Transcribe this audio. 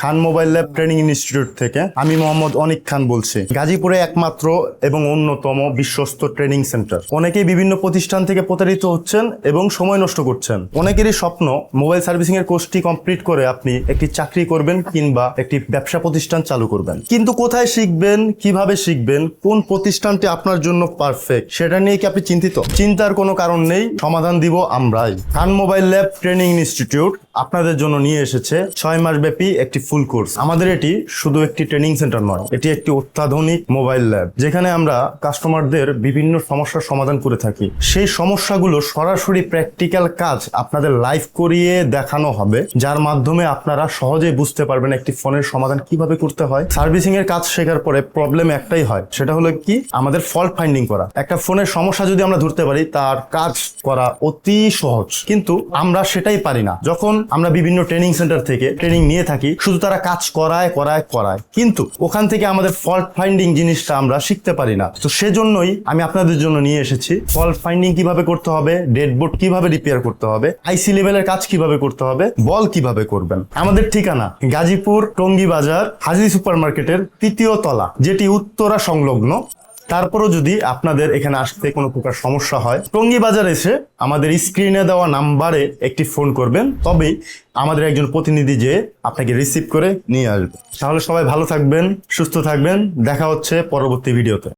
খান mobile lab training institute থেকে। আমি মোহাম্মদ অনিক খান বলছি। গাজীপুরে একমাত্র এবং অন্যতম বিশ্বস্ত ট্রেনিং সেন্টার। অনেকেই বিভিন্ন প্রতিষ্ঠান থেকে প্রতারিত হচ্ছেন এবং সময় নষ্ট করছেন। অনেকেরই স্বপ্ন মোবাইল সার্ভিসিং এর কোর্সটি কমপ্লিট করে আপনি একটি চাকরি করবেন কিংবা একটি ব্যবসা প্রতিষ্ঠান চালু করবেন, কিন্তু কোথায় শিখবেন, কিভাবে শিখবেন, কোন প্রতিষ্ঠানটি আপনার জন্য পারফেক্ট সেটা নিয়ে কি আপনি চিন্তিত? চিন্তার কোনো কারণ নেই, সমাধান দিব আমরাই। খান মোবাইল ল্যাব ট্রেনিং ইনস্টিটিউট আপনাদের জন্য নিয়ে এসেছে 6 মাস ব্যাপী একটি ফুল কোর্স। আমাদের এটি শুধু একটি ট্রেনিং সেন্টার নয়, এটি একটি অত্যাধুনিক মোবাইল ল্যাব, যেখানে আমরা কাস্টমারদের বিভিন্ন সমস্যার সমাধান করে থাকি। সেই সমস্যাগুলো সরাসরি প্র্যাকটিক্যাল কাজ আপনাদের লাইভ করিয়ে দেখানো হবে, যার মাধ্যমে আপনারা সহজেই বুঝতে পারবেন একটি ফোনের সমাধান কিভাবে করতে হয়। সার্ভিসিং এর কাজ শেখার পরে প্রবলেম একটাই হয়, সেটা হলো কি আমাদের ফল্ট ফাইন্ডিং করা। একটা ফোনের সমস্যা যদি আমরা ধরতে পারি, তার কাজ করা অতি সহজ, কিন্তু আমরা সেটাই পারি না। যখন আমরা বিভিন্ন ট্রেনিং সেন্টার থেকে ট্রেনিং নিয়ে থাকি, শুধু তারা কাজ করায়, কিন্তু ওখান থেকে আমাদের ফল্ট ফাইন্ডিং জিনিসটা আমরা শিখতে পারি না। তো সেজন্যই আমি আপনাদের জন্য নিয়ে এসেছি ফল্ট ফাইন্ডিং কিভাবে করতে হবে, ডেডবোর্ড কিভাবে রিপেয়ার করতে হবে, আইসি লেভেলের কাজ কিভাবে করতে হবে, বল কিভাবে করবেন। আমাদের ঠিকানা গাজীপুর টঙ্গী বাজার হাজি সুপার মার্কেটের 3য় তলা, যেটি উত্তরা সংলগ্ন। তারপরও যদি আপনাদের এখানে আসতে কোনো প্রকার সমস্যা হয়, টঙ্গী বাজার এসে আমাদের স্ক্রিনে দেওয়া নাম্বারে একটি ফোন করবেন, তবেই আমাদের একজন প্রতিনিধি যে আপনাকে রিসিভ করে নিয়ে আসবে। তাহলে সবাই ভালো থাকবেন, সুস্থ থাকবেন। দেখা হচ্ছে পরবর্তী ভিডিওতে।